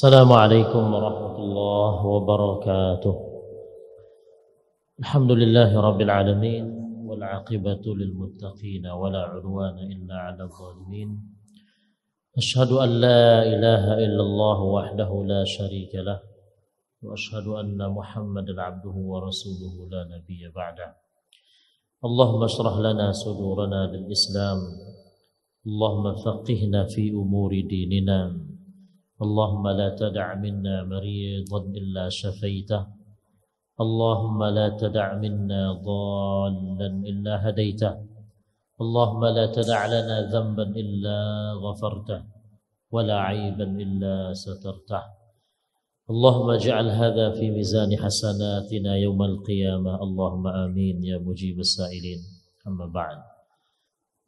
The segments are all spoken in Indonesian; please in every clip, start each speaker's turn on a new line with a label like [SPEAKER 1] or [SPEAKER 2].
[SPEAKER 1] السلام عليكم ورحمة الله وبركاته. الحمد لله رب العالمين والعاقبة للمتقين ولا عدوان إلا على الظالمين. أشهد أن لا إله إلا الله وحده لا شريك له وأشهد أن محمدا عبده ورسوله لا نبي بعده. اللهم اشرح لنا صدورنا للإسلام، اللهم فقهنا في أمور ديننا، اللهم لا تدع منا مريضا إلا شفيته، اللهم لا تدع منا ضالا إلا هديته، اللهم لا تدع لنا ذنبا إلا غفرته ولا عيبا إلا سترته. اللهم اجعل هذا في ميزان حسناتنا يوم القيامة، اللهم آمين يا مجيب السائلين. أما بعد.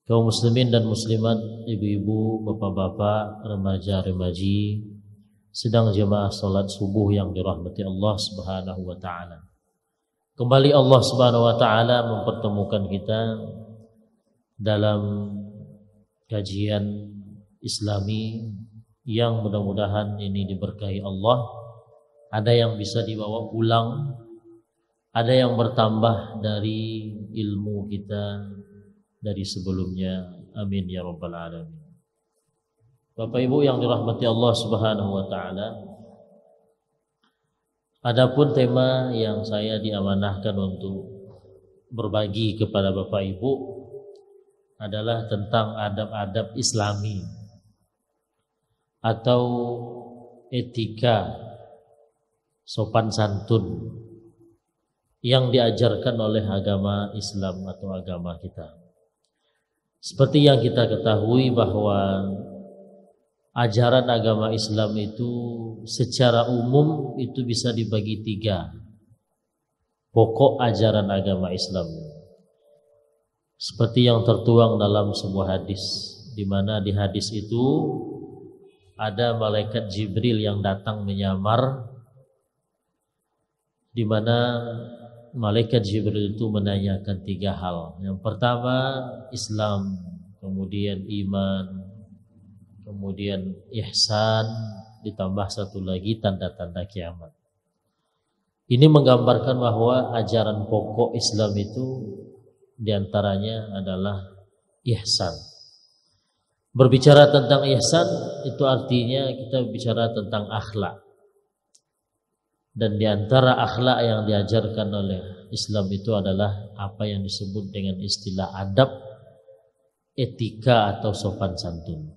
[SPEAKER 1] Kaum muslimin dan muslimat, ibu-ibu, bapak-bapak, remaja-remaji, sedang jemaah salat subuh yang dirahmati Allah Subhanahu wa taala. Kembali Allah Subhanahu wa taala mempertemukan kita dalam kajian Islami yang mudah-mudahan ini diberkahi Allah. Ada yang bisa dibawa pulang, ada yang bertambah dari ilmu kita dari sebelumnya. Amin ya rabbal alamin. Bapak Ibu yang dirahmati Allah Subhanahu wa taala, adapun tema yang saya diamanahkan untuk berbagi kepada Bapak Ibu adalah tentang adab-adab Islami atau etika sopan santun yang diajarkan oleh agama Islam atau agama kita. Seperti yang kita ketahui bahwa ajaran agama Islam itu secara umum itu bisa dibagi tiga pokok ajaran agama Islam, seperti yang tertuang dalam sebuah hadis, di mana di hadis itu ada malaikat Jibril yang datang menyamar, di mana malaikat Jibril itu menanyakan tiga hal. Yang pertama Islam, kemudian iman, kemudian ihsan, ditambah satu lagi tanda-tanda kiamat. Ini menggambarkan bahwa ajaran pokok Islam itu diantaranya adalah ihsan. Berbicara tentang ihsan itu artinya kita bicara tentang akhlak. Dan di antara akhlak yang diajarkan oleh Islam itu adalah apa yang disebut dengan istilah adab, etika atau sopan santun.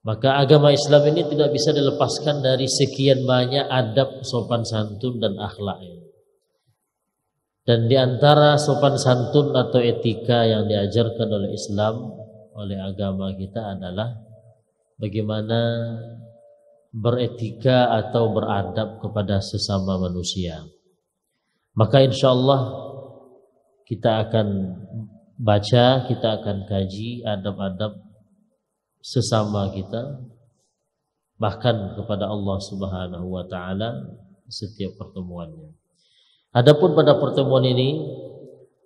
[SPEAKER 1] Maka agama Islam ini tidak bisa dilepaskan dari sekian banyak adab, sopan santun dan akhlaknya. Dan di antara sopan santun atau etika yang diajarkan oleh Islam, oleh agama kita adalah bagaimana beretika atau beradab kepada sesama manusia. Maka insya Allah kita akan baca, kita akan kaji adab-adab sesama kita, bahkan kepada Allah Subhanahu wa taala setiap pertemuannya. Adapun pada pertemuan ini,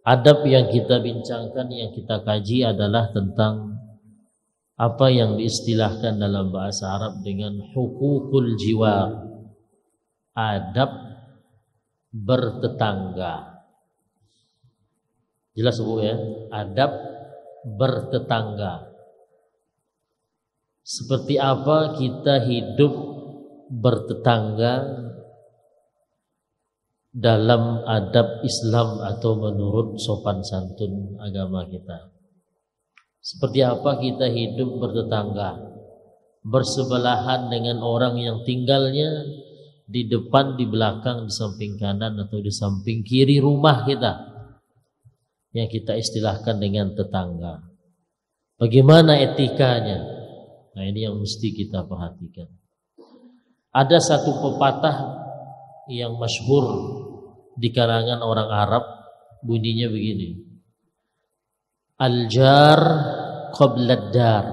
[SPEAKER 1] adab yang kita bincangkan, yang kita kaji adalah tentang apa yang diistilahkan dalam bahasa Arab dengan hukukul jiwar, adab bertetangga. Jelas Bu ya, adab bertetangga. Seperti apa kita hidup bertetangga dalam adab Islam atau menurut sopan santun agama kita. Seperti apa kita hidup bertetangga, bersebelahan dengan orang yang tinggalnya di depan, di belakang, di samping kanan atau di samping kiri rumah kita, yang kita istilahkan dengan tetangga. Bagaimana etikanya? Nah, ini yang mesti kita perhatikan. Ada satu pepatah yang masyhur di kalangan orang Arab, bunyinya begini: Al-jar qabla dar.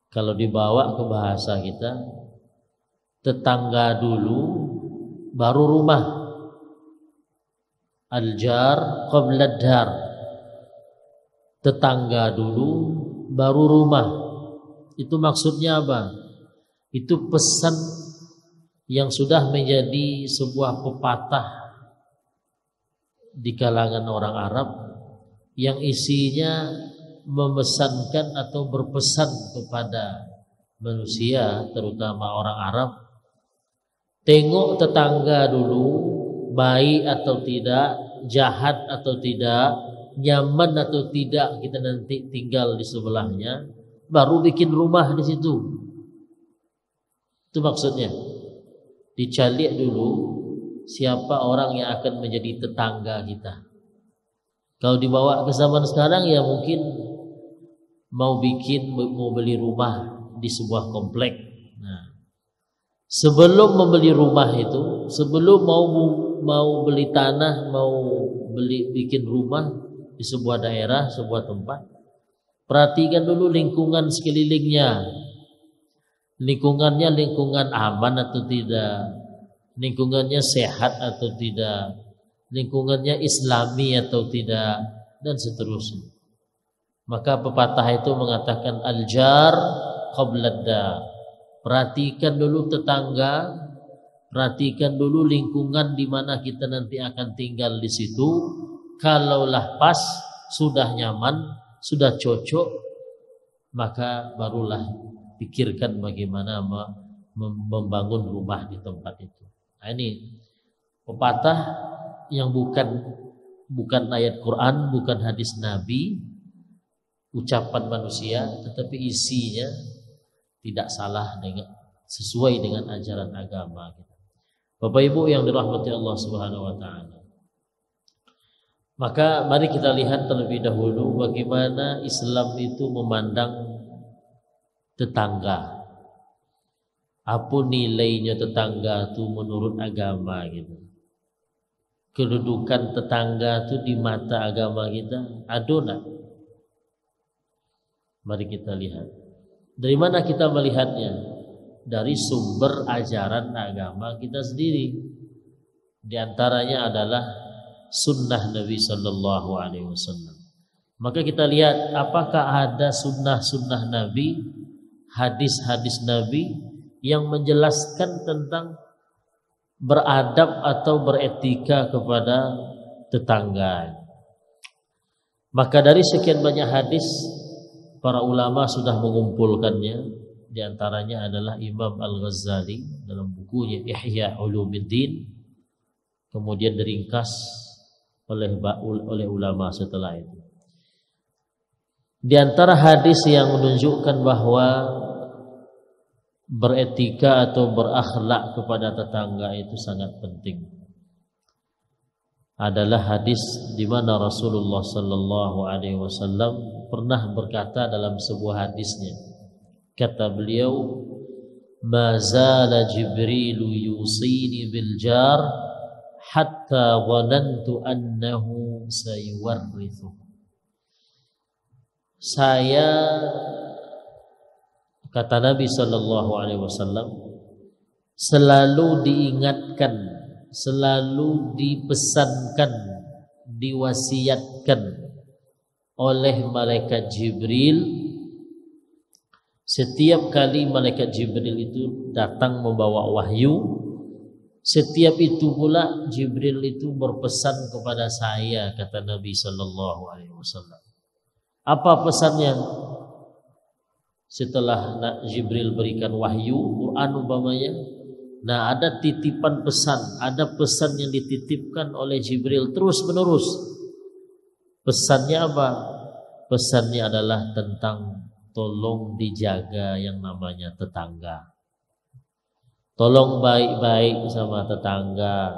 [SPEAKER 1] Kalau dibawa ke bahasa kita, tetangga dulu baru rumah. Al-jar qabla dar. Tetangga dulu baru rumah. Itu maksudnya apa? Itu pesan yang sudah menjadi sebuah pepatah di kalangan orang Arab yang isinya memesankan atau berpesan kepada manusia, terutama orang Arab, tengok tetangga dulu, baik atau tidak, jahat atau tidak, nyaman atau tidak kita nanti tinggal di sebelahnya, baru bikin rumah di situ. Itu maksudnya. Dicari dulu siapa orang yang akan menjadi tetangga kita. Kalau dibawa ke zaman sekarang ya mungkin mau beli rumah di sebuah komplek. Nah, sebelum membeli rumah itu, sebelum mau beli tanah, mau bikin rumah di sebuah daerah, sebuah tempat, perhatikan dulu lingkungan sekelilingnya. Lingkungannya lingkungan aman atau tidak, lingkungannya sehat atau tidak, lingkungannya islami atau tidak, dan seterusnya. Maka pepatah itu mengatakan al-jar qabla dar. Perhatikan dulu tetangga, perhatikan dulu lingkungan di mana kita nanti akan tinggal di situ. Kalaulah pas, sudah nyaman, sudah cocok, maka barulah pikirkan bagaimana membangun rumah di tempat itu. Nah, ini pepatah yang bukan ayat Quran, bukan hadis Nabi, ucapan manusia, tetapi isinya tidak salah dengan sesuai dengan ajaran agama kita. Bapak Ibu yang dirahmati Allah Subhanahu wa taala. Maka mari kita lihat terlebih dahulu bagaimana Islam itu memandang tetangga. Apa nilainya tetangga itu menurut agama gitu. Kedudukan tetangga itu di mata agama kita ada enggak? Mari kita lihat. Dari mana kita melihatnya? Dari sumber ajaran agama kita sendiri. Di antaranya adalah sunnah Nabi Sallallahu Alaihi Wasallam. Maka kita lihat apakah ada sunnah-sunnah Nabi, hadis-hadis Nabi yang menjelaskan tentang beradab atau beretika kepada tetangga. Maka dari sekian banyak hadis, para ulama sudah mengumpulkannya. Di antaranya adalah Imam Al-Ghazali dalam bukunya Ihya Ulumuddin, kemudian diringkas oleh ulama setelah itu. Di antara hadis yang menunjukkan bahwa beretika atau berakhlak kepada tetangga itu sangat penting adalah hadis di mana Rasulullah Sallallahu Alaihi Wasallam pernah berkata dalam sebuah hadisnya, kata beliau, "Ma zala Jibril yusini bil jar hatta dhanantu annahu sayuwarrithu." Saya, kata Nabi Sallallahu Alaihi Wasallam, selalu diingatkan, selalu dipesankan, diwasiatkan oleh malaikat Jibril. Setiap kali malaikat Jibril itu datang membawa wahyu, setiap itu pula Jibril itu berpesan kepada saya, kata Nabi Sallallahu Alaihi Wasallam. Apa pesannya? Setelah Jibril berikan wahyu, Quran umpamanya, nah ada titipan pesan, ada pesan yang dititipkan oleh Jibril terus menerus. Pesannya apa? Pesannya adalah tentang tolong dijaga yang namanya tetangga. Tolong baik-baik sama tetangga,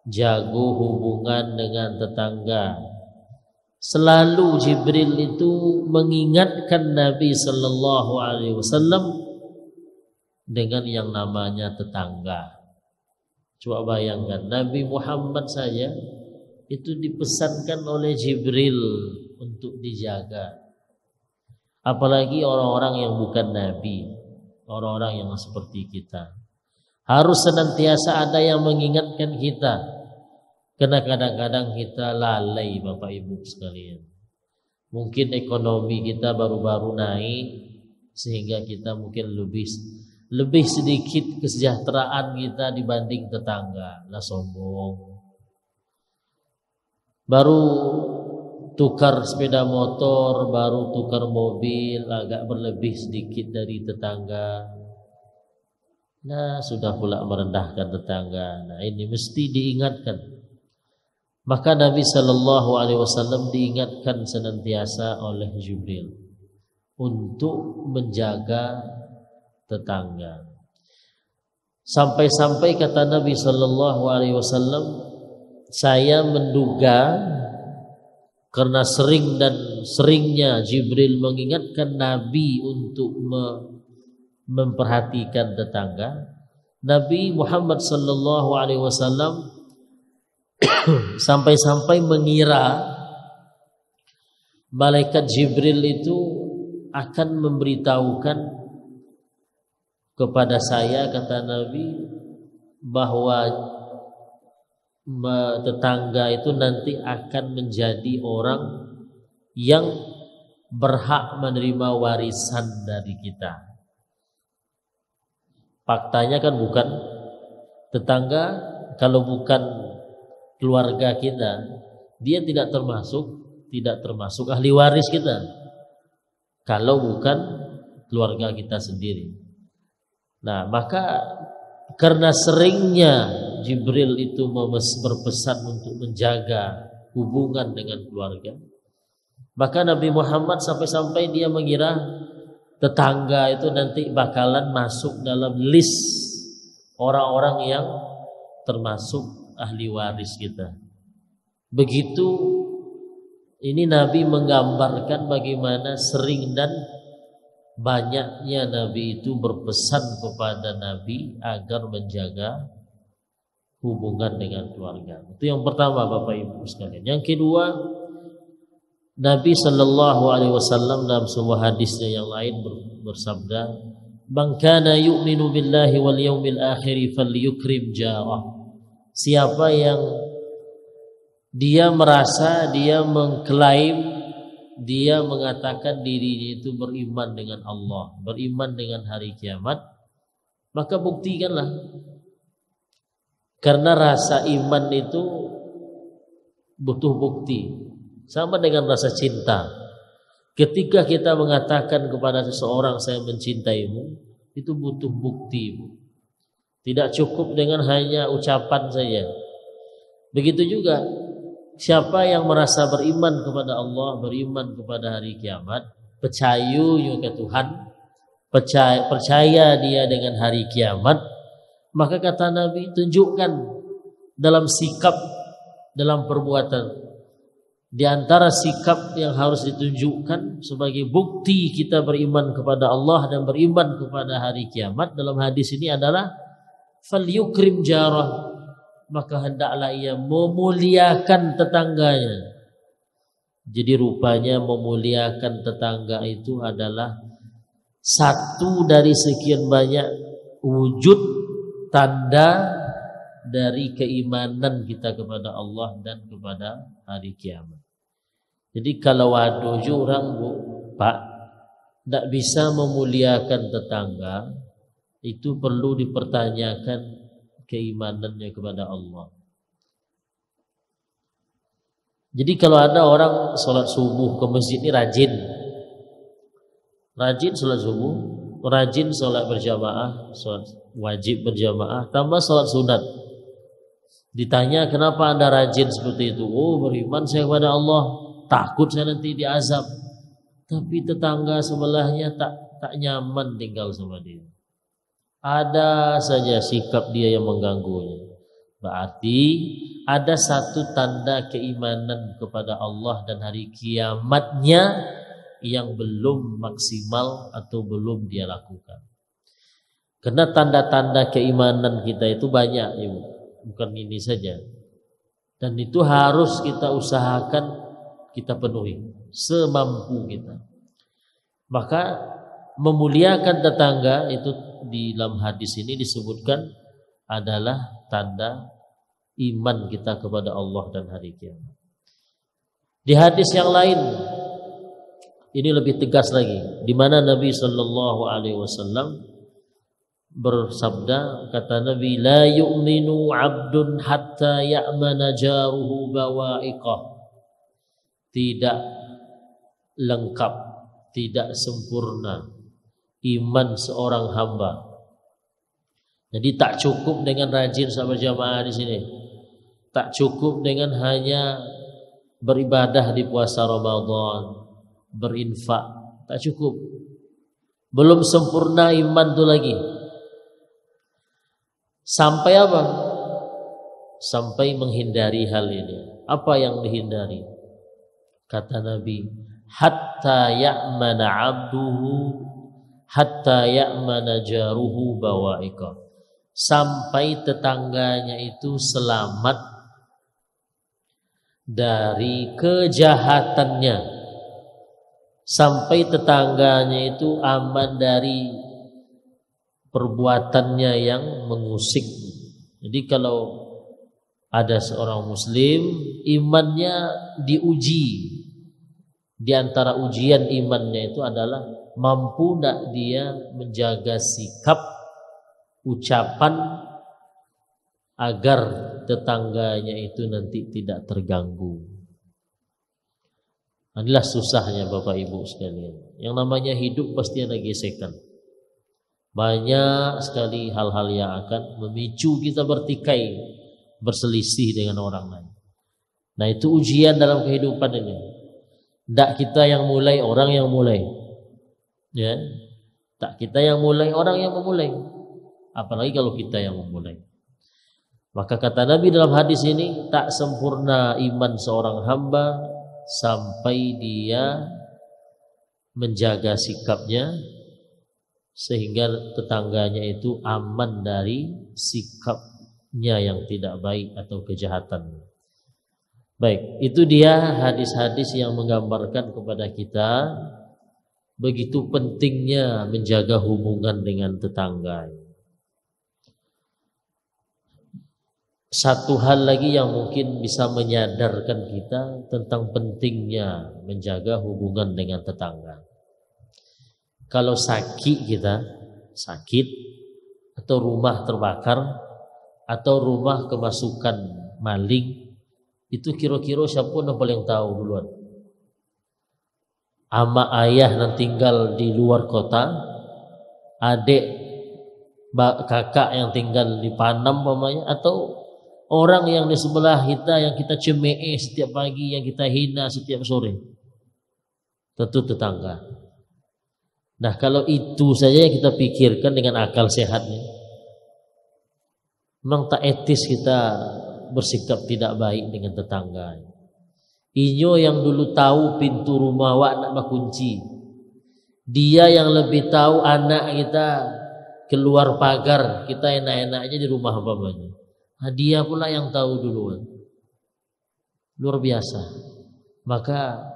[SPEAKER 1] jaga hubungan dengan tetangga. Selalu Jibril itu mengingatkan Nabi Sallallahu Alaihi Wasallam dengan yang namanya tetangga. Coba bayangkan, Nabi Muhammad saja itu dipesankan oleh Jibril untuk dijaga. Apalagi orang-orang yang bukan Nabi, orang-orang yang seperti kita. Harus senantiasa ada yang mengingatkan kita. Karena kadang-kadang kita lalai, Bapak Ibu sekalian. Mungkin ekonomi kita baru-baru naik, sehingga kita mungkin lebih sedikit kesejahteraan kita dibanding tetangga, lah sombong. Baru tukar sepeda motor, baru tukar mobil, agak berlebih sedikit dari tetangga. Nah, sudah pula merendahkan tetangga. Nah, ini mesti diingatkan. Maka Nabi Shallallahu Alaihi Wasallam diingatkan senantiasa oleh Jibril untuk menjaga tetangga. Sampai-sampai kata Nabi Shallallahu Alaihi Wasallam, saya menduga karena seringnya Jibril mengingatkan Nabi untuk memperhatikan tetangga, Nabi Muhammad Sallallahu Alaihi Wasallam sampai-sampai mengira malaikat Jibril itu akan memberitahukan kepada saya, kata Nabi, bahwa tetangga itu nanti akan menjadi orang yang berhak menerima warisan dari kita. Faktanya kan bukan tetangga, kalau bukan keluarga kita, dia tidak termasuk ahli waris kita. Kalau bukan keluarga kita sendiri. Nah, maka karena seringnya Jibril itu berpesan untuk menjaga hubungan dengan keluarga, maka Nabi Muhammad sampai-sampai dia mengira tetangga itu nanti bakalan masuk dalam list orang-orang yang termasuk ahli waris kita. Begitu ini Nabi menggambarkan bagaimana sering dan banyaknya Nabi itu berpesan kepada Nabi agar menjaga hubungan dengan keluarga. Itu yang pertama, Bapak Ibu sekalian. Yang kedua, Nabi Shallallahu Alaihi Wasallam dalam sebuah hadisnya yang lain bersabda, "Man kana yu'minu billahi wal yawmil akhir falyukrim jarah." Siapa yang dia merasa, dia mengklaim, dia mengatakan dirinya itu beriman dengan Allah, beriman dengan hari kiamat, maka buktikanlah. Karena rasa iman itu butuh bukti. Sama dengan rasa cinta. Ketika kita mengatakan kepada seseorang saya mencintaimu, itu butuh bukti. Tidak cukup dengan hanya ucapan saja. Begitu juga siapa yang merasa beriman kepada Allah, beriman kepada hari kiamat, percaya ke Tuhan, percaya dia dengan hari kiamat, maka kata Nabi, tunjukkan dalam sikap, dalam perbuatan. Di antara sikap yang harus ditunjukkan sebagai bukti kita beriman kepada Allah dan beriman kepada hari kiamat dalam hadis ini adalah falyukrim jarah, maka hendaklah ia memuliakan tetangganya. Jadi rupanya memuliakan tetangga itu adalah satu dari sekian banyak wujud tanda dari keimanan kita kepada Allah dan kepada hari kiamat. Jadi kalau ada orang, Bu, Pak, tidak bisa memuliakan tetangga, itu perlu dipertanyakan keimanannya kepada Allah. Jadi kalau ada orang sholat subuh ke masjid ini rajin sholat subuh, rajin sholat berjamaah, sholat wajib berjamaah, tambah sholat sunat. Ditanya kenapa Anda rajin seperti itu? Oh, beriman saya kepada Allah, takut saya nanti diazab. Tapi tetangga sebelahnya tak nyaman tinggal sama dia. Ada saja sikap dia yang mengganggunya. Berarti ada satu tanda keimanan kepada Allah dan hari kiamatnya yang belum maksimal atau belum dia lakukan. Karena tanda-tanda keimanan kita itu banyak, Ibu. Bukan ini saja. Dan itu harus kita usahakan kita penuhi semampu kita. Maka memuliakan tetangga itu di dalam hadis ini disebutkan adalah tanda iman kita kepada Allah dan hari kiamat. Di hadis yang lain ini lebih tegas lagi, di mana Nabi Shallallahu Alaihi Wasallam bersabda, kata Nabi, la yu'minu 'abdun hatta ya'mana jaruhu bawa'iqah. Tidak lengkap, tidak sempurna iman seorang hamba. Jadi tak cukup dengan rajin sahabat jamaah di sini. Tak cukup dengan hanya beribadah di puasa Ramadan, berinfak, tak cukup. Belum sempurna iman itu lagi. Sampai apa? Sampai menghindari hal ini. Apa yang dihindari? Kata Nabi, hatta ya'mana 'abduhu hatta ya'mana jaruhu bawa'iqah. Sampai tetangganya itu selamat dari kejahatannya, sampai tetangganya itu aman dari perbuatannya yang mengusik. Jadi kalau ada seorang muslim imannya diuji, di antara ujian imannya itu adalah mampu tak dia menjaga sikap, ucapan agar tetangganya itu nanti tidak terganggu. Inilah susahnya Bapak Ibu sekalian. Yang namanya hidup pasti ada gesekan. Banyak sekali hal-hal yang akan memicu kita bertikai, berselisih dengan orang lain. Nah, itu ujian dalam kehidupan ini. Tak kita yang mulai, orang yang mulai. Ya. Tak kita yang mulai, orang yang memulai. Apalagi kalau kita yang memulai. Maka kata Nabi dalam hadis ini, tak sempurna iman seorang hamba sampai dia menjaga sikapnya sehingga tetangganya itu aman dari sikapnya yang tidak baik atau kejahatan. Baik, itu dia hadis-hadis yang menggambarkan kepada kita begitu pentingnya menjaga hubungan dengan tetangga. Satu hal lagi yang mungkin bisa menyadarkan kita tentang pentingnya menjaga hubungan dengan tetangga. Kalau sakit atau rumah terbakar atau rumah kemasukan maling, itu kira-kira siapa yang paling tahu duluan? Ama ayah yang tinggal di luar kota, adik kakak yang tinggal di Panam umpamanya, atau orang yang di sebelah kita yang kita cemee setiap pagi, yang kita hina setiap sore? Tentu tetangga. Nah, kalau itu saja yang kita pikirkan dengan akal sehatnya, memang tak etis kita bersikap tidak baik dengan tetangga. Inyo yang dulu tahu pintu rumah wak nak makunci, dia yang lebih tahu anak kita keluar pagar, kita enak-enaknya di rumah apa-apanya. Nah, dia pula yang tahu duluan. Luar biasa. Maka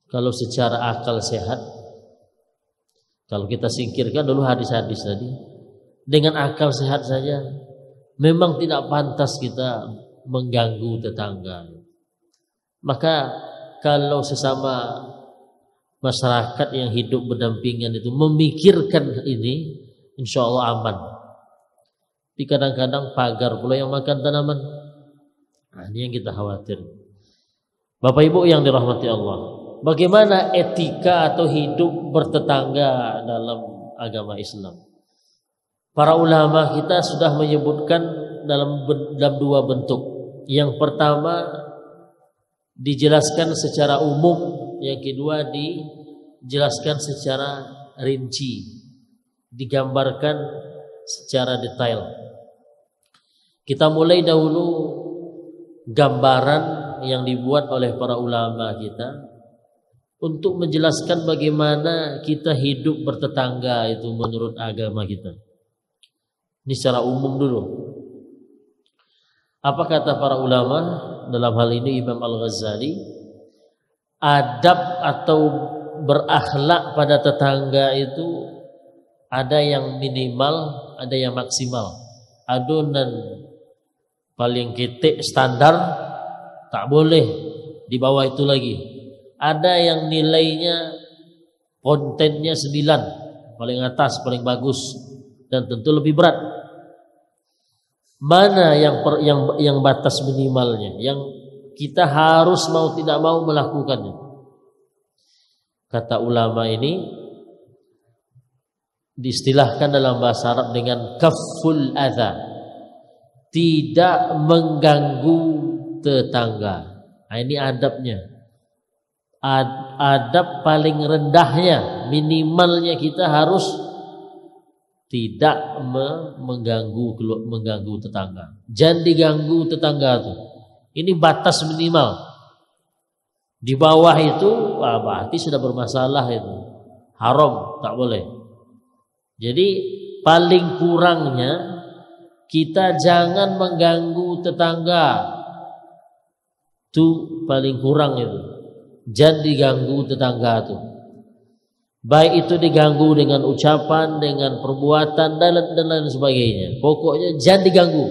[SPEAKER 1] kalau secara akal sehat, kalau kita singkirkan dulu hadis-hadis tadi, dengan akal sehat saja memang tidak pantas kita mengganggu tetangga. Maka kalau sesama masyarakat yang hidup berdampingan itu memikirkan ini, insya Allah aman. Tapi kadang-kadang pagar pula yang makan tanaman. Nah, ini yang kita khawatir. Bapak Ibu yang dirahmati Allah, bagaimana etika atau hidup bertetangga dalam agama Islam? Para ulama kita sudah menyebutkan dalam dua bentuk. Yang pertama dijelaskan secara umum, yang kedua dijelaskan secara rinci, digambarkan secara detail. Kita mulai dahulu gambaran yang dibuat oleh para ulama kita untuk menjelaskan bagaimana kita hidup bertetangga itu menurut agama kita. Ini secara umum dulu. Apa kata para ulama? Dalam hal ini Imam Al-Ghazali, adab atau berakhlak pada tetangga itu ada yang minimal, ada yang maksimal. Adonan paling ketik standar tak boleh di bawah itu lagi. Ada yang nilainya kontennya 9, paling atas, paling bagus. dan tentu lebih berat. Mana yang batas minimalnya yang kita harus mau tidak mau melakukannya? Kata ulama ini diistilahkan dalam bahasa Arab dengan kafful adza, tidak mengganggu tetangga. Nah, ini adabnya. Adab paling rendahnya, minimalnya kita harus tidak mengganggu tetangga. Jangan diganggu tetangga tuh. Ini batas minimal. Di bawah itu berarti sudah bermasalah itu. Haram, tak boleh. Jadi paling kurangnya kita jangan mengganggu tetangga. Itu paling kurang itu. Jangan diganggu tetangga tuh. Baik itu diganggu dengan ucapan, dengan perbuatan dan lain sebagainya. Pokoknya jangan diganggu.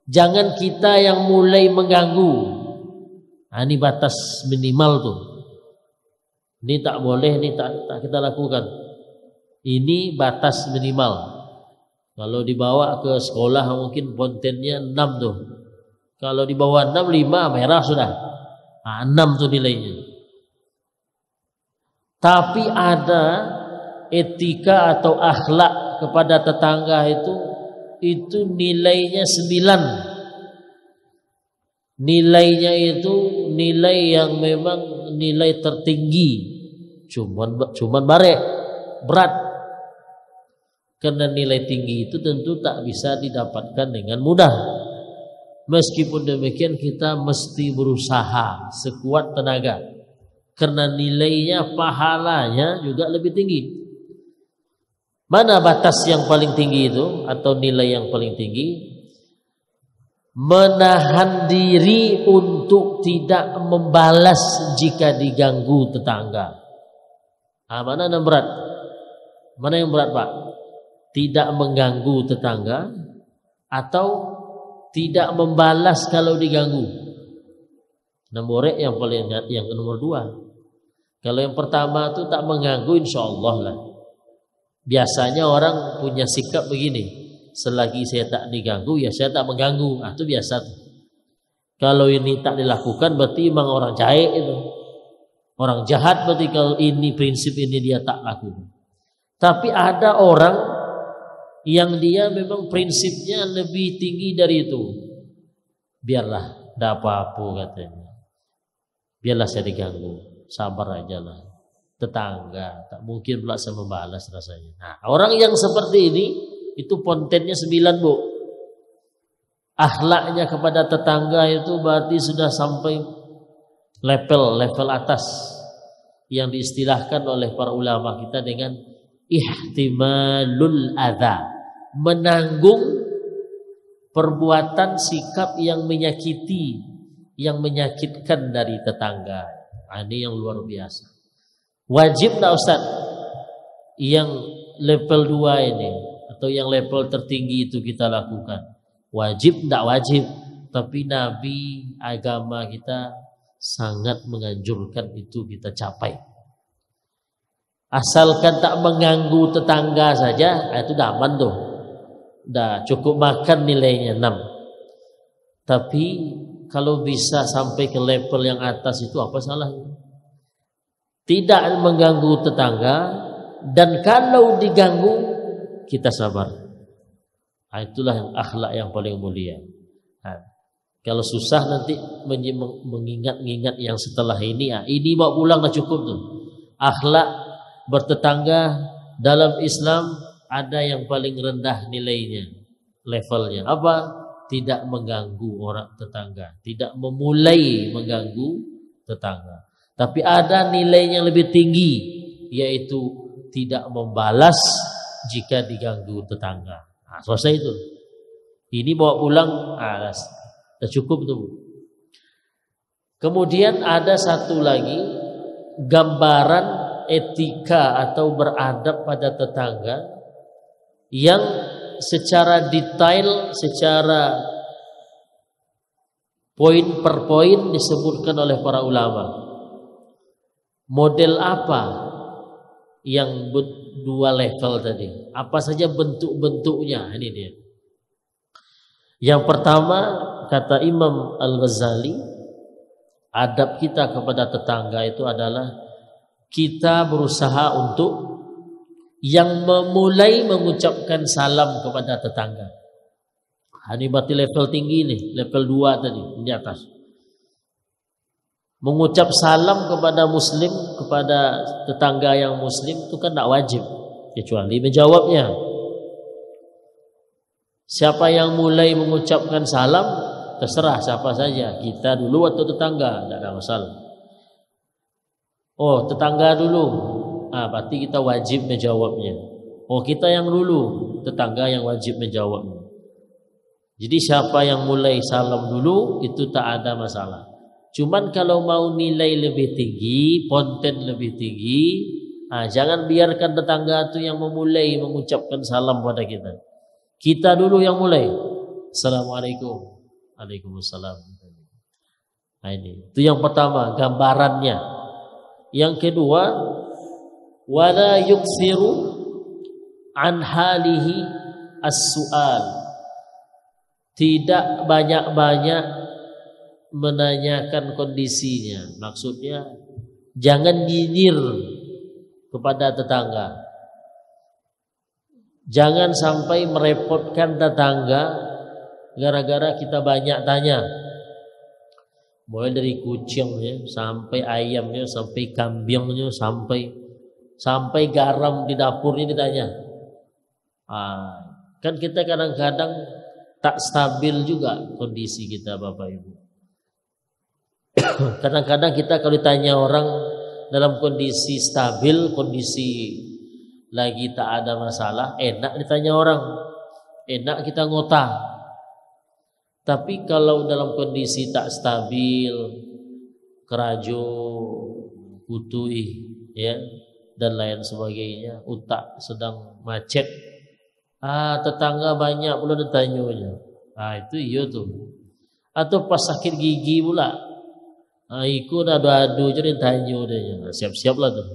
[SPEAKER 1] Jangan kita yang mulai mengganggu. Nah, ini batas minimal tuh. Ini tak boleh, ini tak kita lakukan. Ini batas minimal. Kalau dibawa ke sekolah mungkin kontennya 6 tuh. Kalau di bawah 6, 5 merah sudah. Nah, 6 tuh nilainya. Tapi ada etika atau akhlak kepada tetangga itu nilainya 9. Nilainya itu nilai yang memang nilai tertinggi. Cuman berat. Karena nilai tinggi itu tentu tak bisa didapatkan dengan mudah. Meskipun demikian kita mesti berusaha sekuat tenaga. Karena nilainya, pahalanya juga lebih tinggi. Mana batas yang paling tinggi itu atau nilai yang paling tinggi? Menahan diri untuk tidak membalas jika diganggu tetangga. Mana yang berat? Mana yang berat, Pak? Tidak mengganggu tetangga atau tidak membalas kalau diganggu? Nomor yang nomor 2. Kalau yang pertama itu tak mengganggu, insya Allah lah. Biasanya orang punya sikap begini. Selagi saya tak diganggu, ya saya tak mengganggu. Itu biasa. Kalau ini tak dilakukan, berarti memang orang jahat itu. Orang jahat berarti kalau ini prinsip ini dia tak lakukan. Tapi ada orang yang dia memang prinsipnya lebih tinggi dari itu. Biarlah, tidak apa-apa katanya. Biarlah saya diganggu. Sabar aja lah. Tetangga tak mungkin pula saya membalas rasanya. Nah, orang yang seperti ini itu kontennya 9, Bu. Akhlaknya kepada tetangga itu berarti sudah sampai level atas yang diistilahkan oleh para ulama kita dengan ihtimalul adza, menanggung perbuatan sikap yang menyakiti, yang menyakitkan dari tetangga. Ini yang luar biasa. Wajib tak Ustaz? Yang level 2 ini atau yang level tertinggi itu kita lakukan. Wajib tak wajib, tapi Nabi agama kita sangat menganjurkan itu kita capai. Asalkan tak mengganggu tetangga saja, itu dah aman tuh. Dah cukup makan nilainya 6. Tapi kalau bisa sampai ke level yang atas itu apa salahnya? Tidak mengganggu tetangga, dan kalau diganggu kita sabar. Itulah yang akhlak yang paling mulia. Kalau susah nanti mengingat-ingat yang setelah ini, ini mau pulang dah cukup tuh. Akhlak bertetangga dalam Islam ada yang paling rendah nilainya, levelnya apa? Tidak mengganggu orang tetangga, tidak memulai mengganggu tetangga. Tapi ada nilainya lebih tinggi, yaitu tidak membalas jika diganggu tetangga. Selesai itu. Ini bawa pulang, sudah cukup tuh. Kemudian ada satu lagi gambaran etika atau beradab pada tetangga yang secara detail, secara poin per poin disebutkan oleh para ulama. Model apa yang dua level tadi. Apa saja bentuk-bentuknya? Ini dia. Yang pertama kata Imam Al-Ghazali, adab kita kepada tetangga itu adalah kita berusaha untuk yang memulai mengucapkan salam kepada tetangga. Ini berarti level tinggi nih, level 2 tadi di atas. Mengucap salam kepada muslim, kepada tetangga yang muslim itu kan tidak wajib, kecuali menjawabnya. Siapa yang mulai mengucapkan salam, terserah siapa saja, kita dulu atau tetangga, tidak ada masalah. Oh, tetangga dulu, berarti kita wajib menjawabnya. Oh, kita yang dulu, tetangga yang wajib menjawabnya. Jadi siapa yang mulai salam dulu itu tak ada masalah. Cuman kalau mau nilai lebih tinggi, konten lebih tinggi, jangan biarkan tetangga itu yang memulai mengucapkan salam pada kita. Kita dulu yang mulai. Assalamualaikum. Waalaikumsalam. Nah ini. Itu yang pertama, gambarannya. Yang kedua, wala yuksiru an halihi as-su'al. Tidak banyak-banyak menanyakan kondisinya. Maksudnya jangan nyinyir kepada tetangga. Jangan sampai merepotkan tetangga gara-gara kita banyak tanya. Mulai dari kucingnya sampai ayamnya, sampai kambingnya, sampai garam di dapurnya ditanya. Kan kita kadang-kadang tak stabil juga kondisi kita, Bapak Ibu. Kadang-kadang kita kalau ditanya orang dalam kondisi stabil, kondisi lagi tak ada masalah, enak ditanya orang, enak kita ngotah. Tapi kalau dalam kondisi tak stabil, kerajo, putui, ya, dan lain sebagainya, utak sedang macet, tetangga banyak pula ditanyanya. Itu iya tuh. Atau pas sakit gigi pula, ikut adu-adu jadi tanya dia. Siap-siap lah tuh.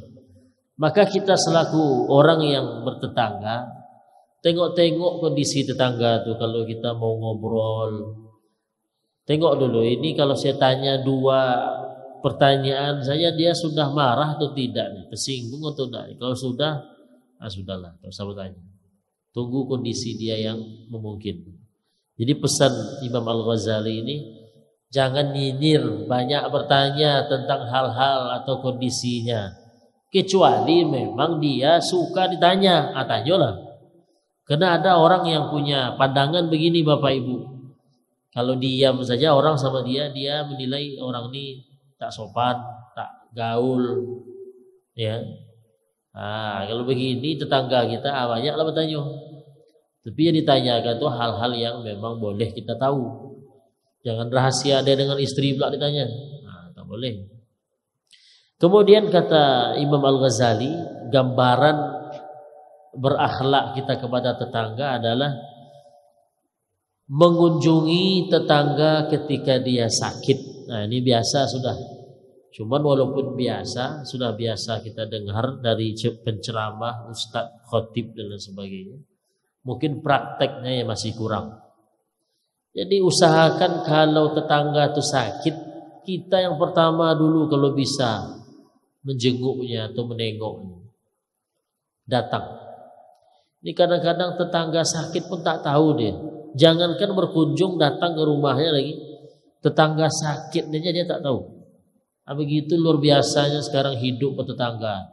[SPEAKER 1] Maka kita selaku orang yang bertetangga, tengok-tengok kondisi tetangga tuh kalau kita mau ngobrol. Tengok dulu, ini kalau saya tanya 2 pertanyaan saja dia sudah marah atau tidak nih, tersinggung atau tidak. Kalau sudah, sudahlah, tak usah bertanya. Tunggu kondisi dia yang memungkinkan. Jadi pesan Imam Al-Ghazali ini, jangan nyinyir, banyak bertanya tentang hal-hal atau kondisinya. Kecuali memang dia suka ditanya, tanyalah. Karena ada orang yang punya pandangan begini Bapak Ibu. Kalau diam saja orang sama dia menilai orang ini tak sopan, tak gaul, ya. Kalau begini tetangga kita banyaklah bertanya. Tapi yang ditanyakan itu hal-hal yang memang boleh kita tahu. Jangan rahasia dia dengan istri pula ditanya. Tak boleh. Kemudian kata Imam Al-Ghazali, gambaran berakhlak kita kepada tetangga adalah mengunjungi tetangga ketika dia sakit. Ini biasa sudah. Cuman walaupun biasa, sudah biasa kita dengar dari penceramah, ustadz, khotib dan lain sebagainya. Mungkin prakteknya yang masih kurang. Jadi usahakan kalau tetangga itu sakit, kita yang pertama dulu kalau bisa menjenguknya atau menengoknya. Datang. Ini kadang-kadang tetangga sakit pun tak tahu dia. Jangankan berkunjung datang ke rumahnya lagi, tetangga sakit dia tak tahu. Begitu luar biasanya sekarang hidup bertetangga.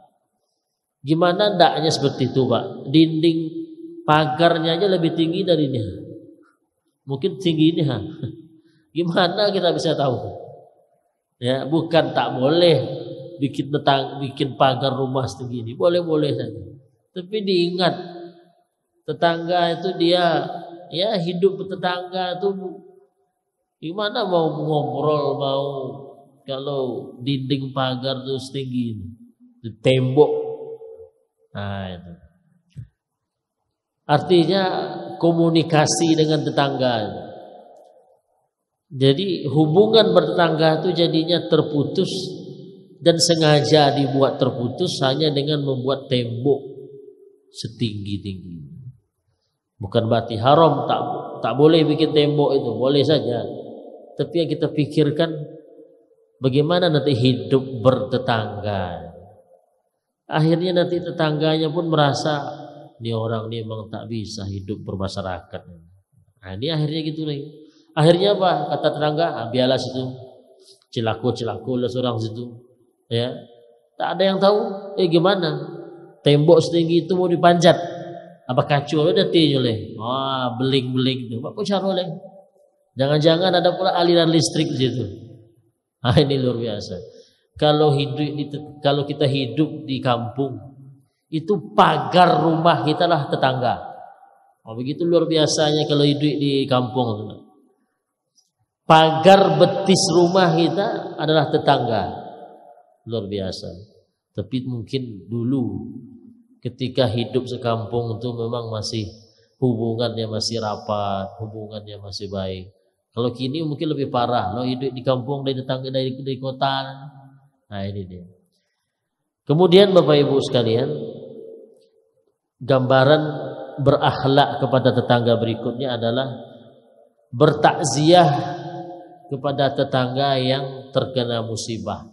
[SPEAKER 1] Gimana ndaknya seperti itu, Pak? Dinding pagarnya aja lebih tinggi dari ini. Mungkin tinggi ini, Gimana kita bisa tahu? Ya, bukan tak boleh bikin pagar rumah setinggi ini. Boleh-boleh saja. Tapi diingat, tetangga itu dia hidup bertetangga itu gimana mau ngobrol, mau kalau dinding pagar itu setinggi ini, di tembok. Itu. Artinya komunikasi dengan tetangga. Jadi hubungan bertetangga itu jadinya terputus dan sengaja dibuat terputus hanya dengan membuat tembok. setinggi-tinggi. Bukan berarti haram, tak boleh bikin tembok itu, boleh saja. Tapi yang kita pikirkan bagaimana nanti hidup bertetangga. Akhirnya nanti tetangganya pun merasa ini orang ini memang tak bisa hidup bermasyarakat. Nah, ini akhirnya gitu nih. Akhirnya apa? Kata tetangga, biarlah situ. Cilaku lah seorang situ. Ya. Tak ada yang tahu. Gimana? Tembok setinggi itu mau dipanjat. Apa kacau udah tioleh. Wah, beling-beling itu. Pak cara oleh. Jangan-jangan ada pula aliran listrik di situ. Ah, ini luar biasa. Kalau kita hidup di kampung, itu pagar rumah kita lah tetangga. Oh, begitu luar biasanya kalau hidup di kampung. Pagar betis rumah kita adalah tetangga. Luar biasa. Tapi mungkin dulu ketika hidup sekampung itu memang masih hubungannya masih rapat, hubungannya masih baik. Kalau kini mungkin lebih parah. Lo hidup di kampung dari tetangga dari kota. Nah, ini dia. Kemudian Bapak Ibu sekalian, gambaran berakhlak kepada tetangga berikutnya adalah bertakziah kepada tetangga yang terkena musibah.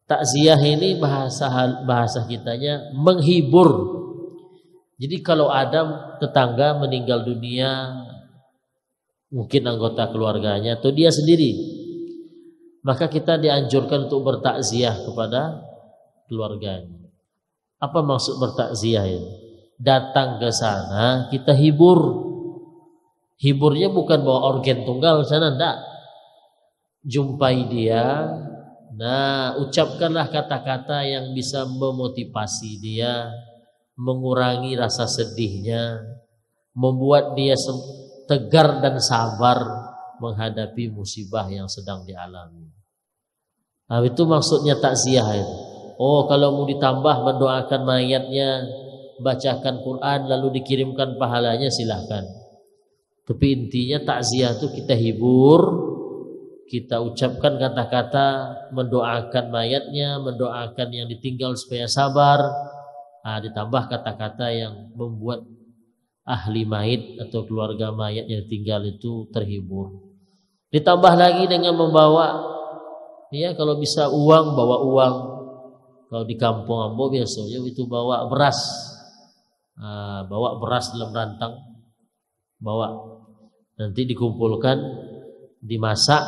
[SPEAKER 1] Takziah ini bahasa kitanya menghibur. Jadi kalau ada tetangga meninggal dunia, mungkin anggota keluarganya atau dia sendiri, maka kita dianjurkan untuk bertakziah kepada keluarganya. Apa maksud bertakziah ini? Datang ke sana kita hibur. Hiburnya bukan bawa organ tunggal sana, enggak. Jumpai dia, nah ucapkanlah kata-kata yang bisa memotivasi dia, mengurangi rasa sedihnya, membuat dia tegar dan sabar menghadapi musibah yang sedang dialami. Nah, itu maksudnya takziah itu. Oh, kalau mau ditambah mendoakan mayatnya, bacakan Quran lalu dikirimkan pahalanya, silahkan. Tapi intinya takziah itu kita hibur, kita ucapkan kata-kata mendoakan mayatnya, mendoakan yang ditinggal supaya sabar. Nah, ditambah kata-kata yang membuat ahli mayit atau keluarga mayat yang tinggal itu terhibur. Ditambah lagi dengan membawa, ya kalau bisa uang, bawa uang. Kalau di kampung Ambo biasanya itu bawa beras. Nah, bawa beras dalam rantang, bawa, nanti dikumpulkan, dimasak.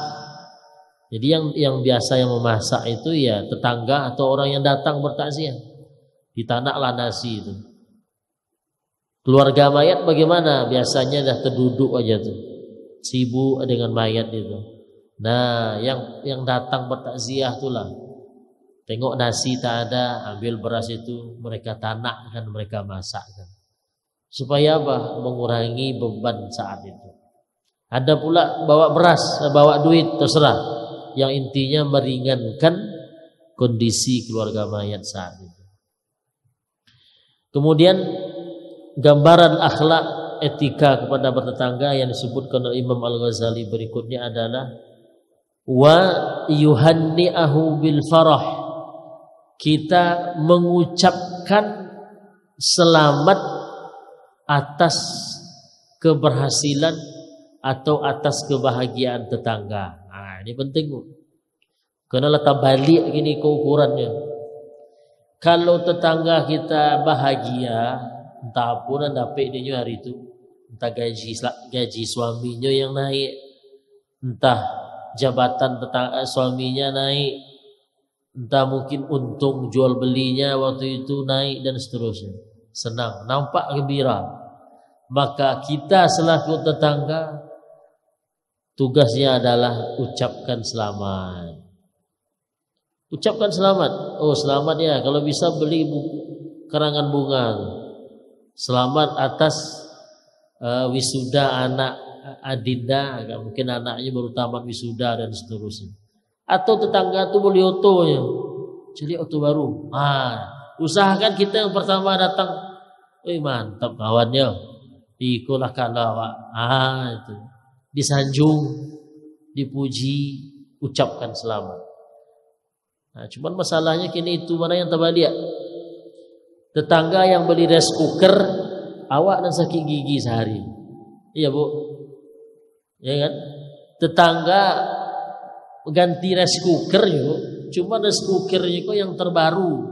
[SPEAKER 1] Jadi yang biasa yang memasak itu ya tetangga atau orang yang datang bertakziah. Ditanaklah nasi itu. Keluarga mayat bagaimana? Biasanya dah terduduk aja tuh, sibuk dengan mayat itu. Nah, yang datang bertakziah itulah, tengok nasi tak ada, ambil beras itu mereka tanakkan, mereka masakkan. Supaya apa? Mengurangi beban saat itu. Ada pula bawa beras, bawa duit, terserah. Yang intinya meringankan kondisi keluarga mayat saat itu. Kemudian gambaran akhlak etika kepada bertetangga yang disebutkan oleh Imam Al-Ghazali berikutnya adalah wa yuhanni'ahu bil farah. Kita mengucapkan selamat atas keberhasilan atau atas kebahagiaan tetangga. Nah, ini penting. Karena letak balik gini keukurannya. Kalau tetangga kita bahagia, entah pun dapat dia hari itu, entah gaji suaminya yang naik, entah jabatan suaminya naik, entah mungkin untung jual belinya waktu itu naik dan seterusnya. Senang, nampak gembira. Maka kita selaku tetangga tugasnya adalah ucapkan selamat. Ucapkan selamat. Oh, selamat ya, kalau bisa beli karangan bunga. Selamat atas wisuda anak Adinda, mungkin anaknya baru tamat wisuda dan seterusnya. Atau tetangga tuh beli otonya, jadi oto baru. Usahakan kita yang pertama datang, mantap kawannya, ikulah kalah Pak. Itu disanjung, dipuji, ucapkan selamat. Nah, cuman masalahnya kini itu mana yang terbalik. Tetangga yang beli rice cooker, awak dan sakit gigi sehari. Iya Bu, ya kan? Tetangga ganti rice cooker yuk, cuma rice cookernya kok yang terbaru,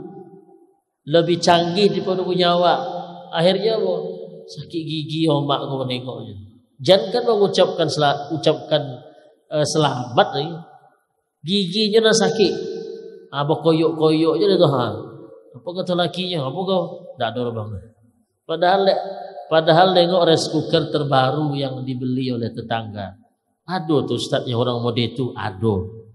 [SPEAKER 1] lebih canggih daripada punya awak. Akhirnya Bu, sakit gigi omak kau menengoknya. Jangan kan mengucapkan selamat nih, giginya dah sakit. Apa koyok-koyok je dah ha. Apa kata lakinya? Apa kau? Tak ada orang. Padahal tengok rice cooker terbaru yang dibeli oleh tetangga. Aduh tuh Ustaz yang orang mode itu, aduh.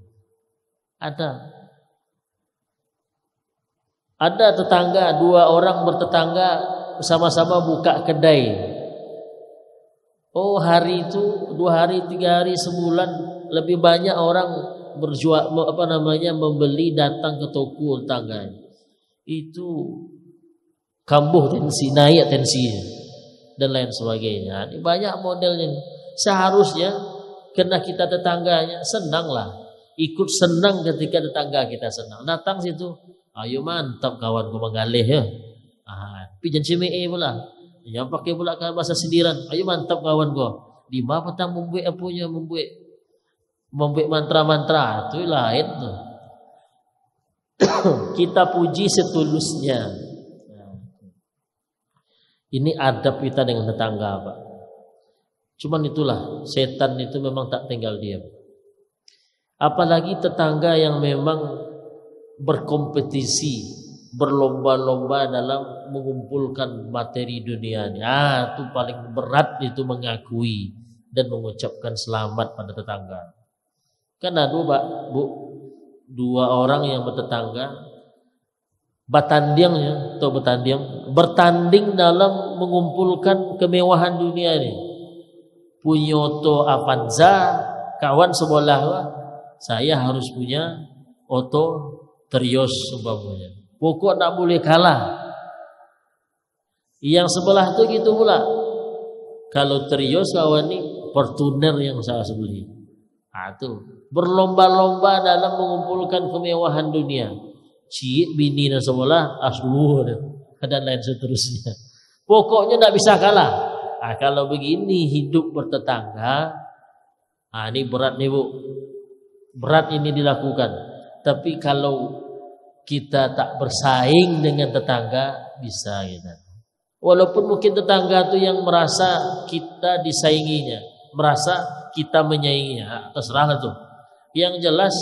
[SPEAKER 1] Ada tetangga, 2 orang bertetangga sama-sama buka kedai. Oh hari itu 2 hari 3 hari sebulan lebih banyak orang berjual membeli datang ke toko tetangga. Itu kambuh tensi, naik tensinya dan lain sebagainya. Ini banyak modelnya. Seharusnya kena kita tetangganya senanglah, ikut senang ketika tetangga kita senang. Datang situ, ayo mantap kawan kau mengalih ya. Pijan CME pula. Yang pakai pula bahasa sindiran. Ayo mantap kawan kau. Di mana petang membuat apunya membuat mantra-mantra itu lain tuh. Kita puji setulusnya. Ini adab kita dengan tetangga, Pak. Cuman itulah, setan itu memang tak tinggal diam. Apalagi tetangga yang memang berkompetisi, berlomba-lomba dalam mengumpulkan materi dunia ini. Itu paling berat itu mengakui dan mengucapkan selamat pada tetangga. Kan ada Bu, 2 orang yang bertetangga bertanding dalam mengumpulkan kemewahan dunia ini. Punya oto Avanza, kawan sebelah saya harus punya oto Terios umpamanya. Pokok tak boleh kalah. Yang sebelah itu gitu pula. Kalau Terios kawan ini Fortuner yang saya beli. Itu berlomba-lomba dalam mengumpulkan kemewahan dunia. Cik bini dan sebelah asluh dan lain seterusnya. Pokoknya tidak bisa kalah. Kalau begini hidup bertetangga, ini berat nih Bu. Berat ini dilakukan. Tapi kalau kita tak bersaing dengan tetangga, bisa kita. Walaupun mungkin tetangga itu yang merasa kita disainginya, merasa kita menyainginya, terserah itu. Yang jelas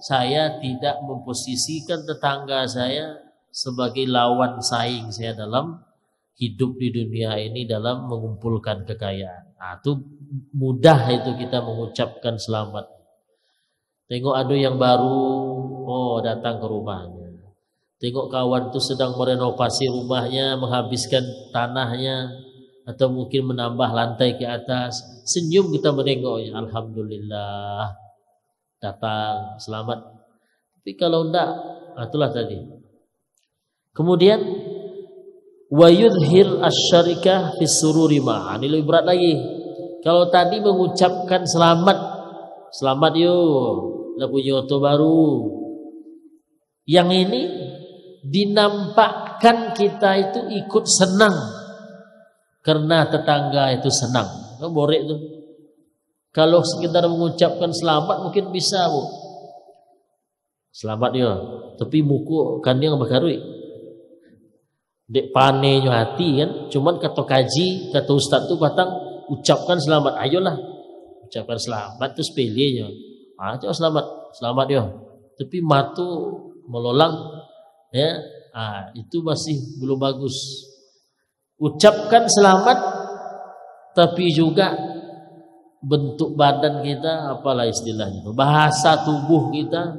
[SPEAKER 1] saya tidak memposisikan tetangga saya sebagai lawan saing saya dalam hidup di dunia ini dalam mengumpulkan kekayaan. Itu mudah itu kita mengucapkan selamat. Tengok ada yang baru, datang ke rumahnya. Tengok kawan itu sedang merenovasi rumahnya, menghabiskan tanahnya, atau mungkin menambah lantai ke atas. Senyum kita menengoknya, alhamdulillah, datang, selamat. Tapi kalau enggak, itulah tadi. Kemudian wa yudhir asyarikah fis sururi ma'an. Ini lebih berat lagi. Kalau tadi mengucapkan selamat yuk, lah punya oto baru. Yang ini dinampakkan kita itu ikut senang karena tetangga itu senang. Borek tuh. Kalau sekedar mengucapkan selamat mungkin bisa Bu. Selamat ya, tapi muku kan yang bakarui. Dek panenyo hati kan, cuman kata kaji, kata ustaz tu batang ucapkan selamat. Ayolah, ucapkan selamat tu sepelenya. Coba selamat ya. Tapi matu melolang ya, itu masih belum bagus. Ucapkan selamat, tapi juga bentuk badan kita, apalah istilahnya, bahasa tubuh kita,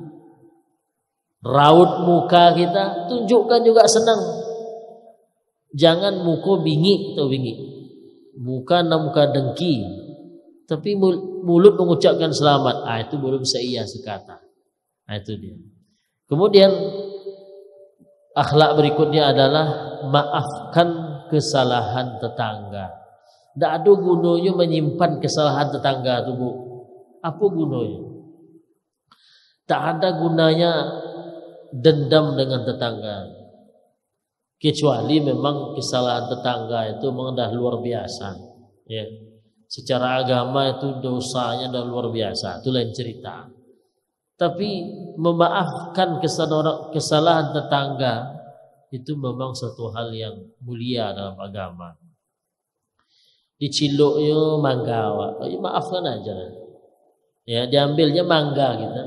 [SPEAKER 1] raut muka kita, tunjukkan juga senang. Jangan muka bingi atau bingi, muka dengki, tapi mulut mengucapkan selamat. Itu belum seia sekata. Itu dia. Kemudian akhlak berikutnya adalah maafkan kesalahan tetangga. Tidak ada gunanya menyimpan kesalahan tetangga itu Bu. Apa gunanya? Tak ada gunanya dendam dengan tetangga. Kecuali memang kesalahan tetangga itu memang dah luar biasa, ya. Secara agama itu dosanya dah luar biasa, itu lain cerita. Tapi memaafkan kesalahan tetangga itu memang satu hal yang mulia dalam agama. Diciluknya mangga, ya maafkan aja. Ya, diambilnya mangga kita,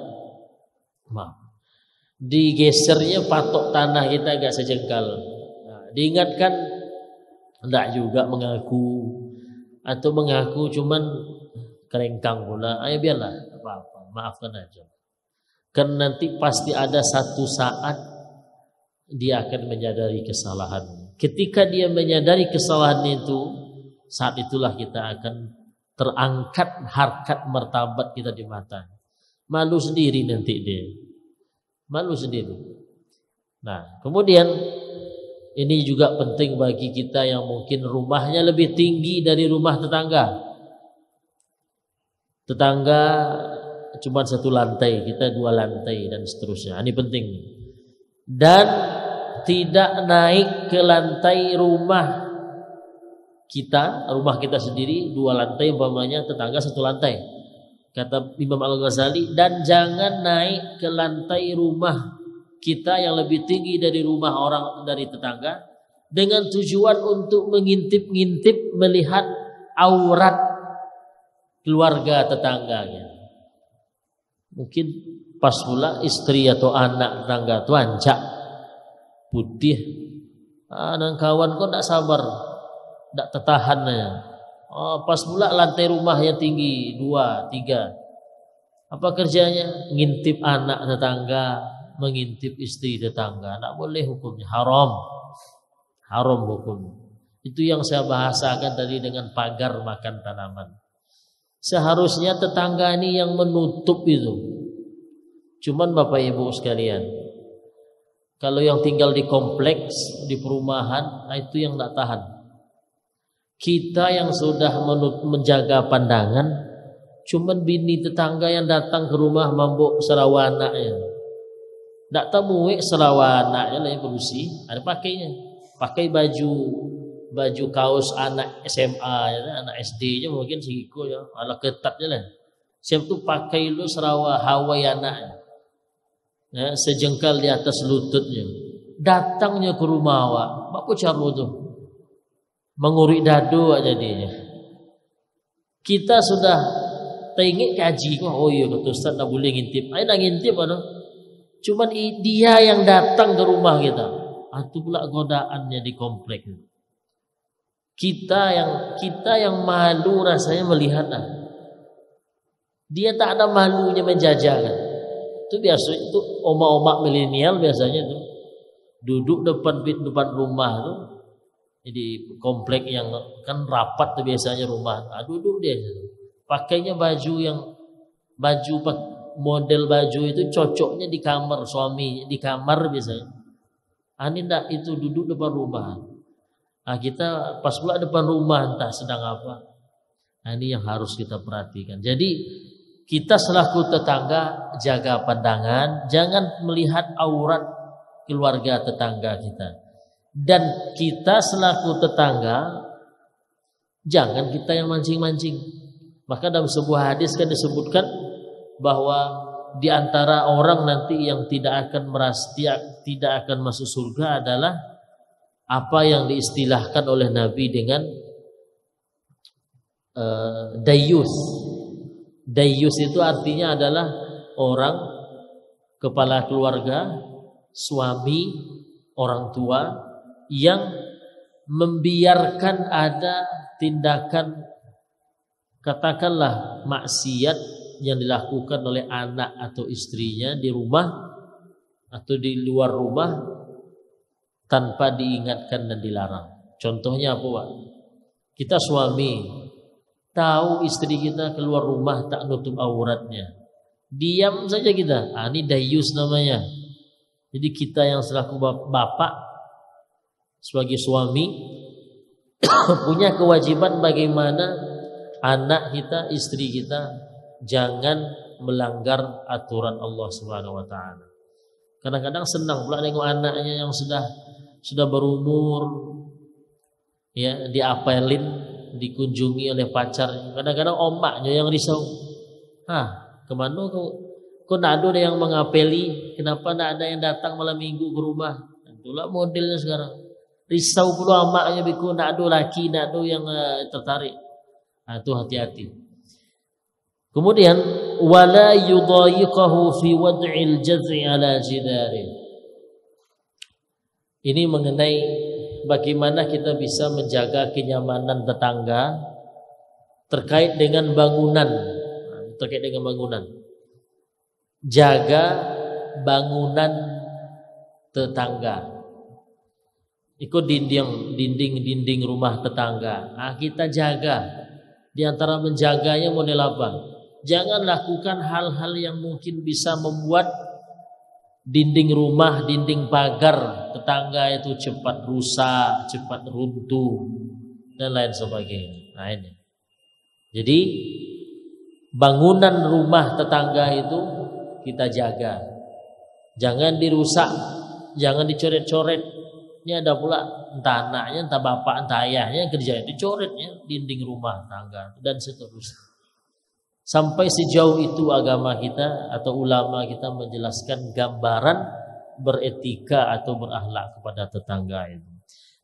[SPEAKER 1] maaf. Digesernya patok tanah kita agak sejengkal. Diingatkan tidak juga mengaku atau mengaku cuman kerengkang pula, ayo biarlah apa-apa, maafkan aja. Karena nanti pasti ada satu saat dia akan menyadari kesalahan. Ketika dia menyadari kesalahan itu, saat itulah kita akan terangkat harkat martabat kita di mata. Malu sendiri nanti dia, malu sendiri. Nah, kemudian ini juga penting bagi kita yang mungkin rumahnya lebih tinggi dari rumah tetangga. Tetangga cuma satu lantai, kita 2 lantai dan seterusnya. Ini penting. Dan tidak naik ke lantai rumah kita sendiri 2 lantai, umpamanya tetangga 1 lantai. Kata Imam Al-Ghazali, dan jangan naik ke lantai rumah kita yang lebih tinggi dari rumah orang dari tetangga dengan tujuan untuk mengintip-ngintip melihat aurat keluarga tetangganya. Mungkin pas pula istri atau anak tetangga tu ancak putih, dan kawan kau tak sabar, tak tertahannya. Pas pula lantai rumahnya tinggi 2, 3. Apa kerjanya? Ngintip anak tetangga, mengintip istri tetangga. Tak boleh hukumnya, haram hukum. Itu yang saya bahasakan tadi dengan pagar makan tanaman. Seharusnya tetangga ini yang menutup itu. Cuman Bapak Ibu sekalian, kalau yang tinggal di kompleks, di perumahan, itu yang tak tahan. Kita yang sudah menjaga pandangan, cuman bini tetangga yang datang ke rumah mabuk serawana ya. Tak tahu serawana ya lah berusi, ada pakainya. Pakai baju kaos anak SMA ya, anak SD-nya mungkin segiku ya, ala ketat je lah. Siap tu pakai lu serawa Hawaiiana ya, sejengkal di atas lututnya. Datangnya ke rumah awak, apa cara tu? Mengurik dadu aja dia. Kita sudah tengok kaji kok, oh iya kata Ustaz tak boleh ngintip. Ayo nak ngintip apa? Cuman dia yang datang ke rumah kita. Itu pula godaannya di komplek. Kita yang malu rasanya melihatnya. Dia tak ada malunya menjajakan. Itu biasa, itu oma-oma milenial biasanya tuh duduk depan rumah tuh. Jadi komplek yang kan rapat tuh biasanya rumah. Duduk dia. Pakainya model baju itu cocoknya di kamar suami, di kamar biasanya. Ini enggak, itu duduk depan rumah. Kita pas pula depan rumah entah sedang apa. Ini yang harus kita perhatikan. Jadi kita selaku tetangga jaga pandangan, jangan melihat aurat keluarga tetangga kita. Dan kita selaku tetangga jangan kita yang mancing-mancing. Maka dalam sebuah hadis kan disebutkan bahwa di antara orang nanti yang tidak akan masuk surga adalah apa yang diistilahkan oleh Nabi dengan dayyus. Dayyus itu artinya adalah orang kepala keluarga, suami, orang tua yang membiarkan ada tindakan katakanlah maksiat yang dilakukan oleh anak atau istrinya di rumah atau di luar rumah tanpa diingatkan dan dilarang. Contohnya apa, Pak? Kita suami tahu istri kita keluar rumah tak nutup auratnya, diam saja kita. Ini dayyus namanya. Jadi kita yang selaku bapak sebagai suami punya kewajiban bagaimana anak kita, istri kita jangan melanggar aturan Allah Subhanahu wa taala. Kadang-kadang senang pula tengok anaknya yang sudah sudah berumur, ya diapelin, dikunjungi oleh pacar. Kadang-kadang omaknya yang risau. Kemana kok nak ada yang mengapeli? Kenapa nak ada yang datang malam minggu ke rumah? Itulah modelnya sekarang. Risau pula amaknya biku nak ada laki, nak ada yang tertarik. Itu hati-hati. Kemudian wala yudayiqahu fi wad'il jaz'i ala jidari. Ini mengenai bagaimana kita bisa menjaga kenyamanan tetangga terkait dengan bangunan. Jaga bangunan tetangga. Ikut dinding rumah tetangga. Kita jaga. Di antara menjaganya model apa? Jangan lakukan hal-hal yang mungkin bisa membuat dinding rumah, dinding pagar tetangga itu cepat rusak, cepat runtuh dan lain sebagainya. Nah ini. Jadi bangunan rumah tetangga itu kita jaga. Jangan dirusak, jangan dicoret-coret. Ini ada pula entah anaknya, entah bapak, entah ayahnya yang kerja dicoretnya dinding rumah tetangga dan seterusnya. Sampai sejauh itu agama kita atau ulama kita menjelaskan gambaran beretika atau berakhlak kepada tetangga itu.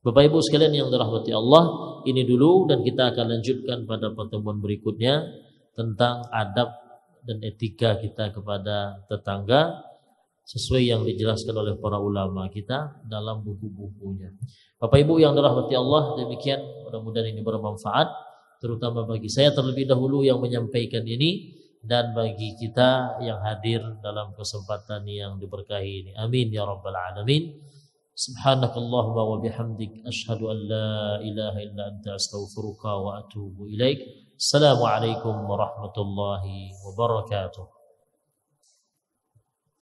[SPEAKER 1] Bapak Ibu sekalian yang dirahmati Allah, ini dulu dan kita akan lanjutkan pada pertemuan berikutnya tentang adab dan etika kita kepada tetangga sesuai yang dijelaskan oleh para ulama kita dalam buku-bukunya. Bapak Ibu yang dirahmati Allah, demikian mudah-mudahan ini bermanfaat terutama bagi saya terlebih dahulu yang menyampaikan ini dan bagi kita yang hadir dalam kesempatan yang diberkahi ini. Amin ya rabbal alamin. Subhanakallahumma wa bihamdik asyhadu an la ilaha illa anta astaghfiruka wa atubu ilaik. Assalamualaikum warahmatullahi wabarakatuh.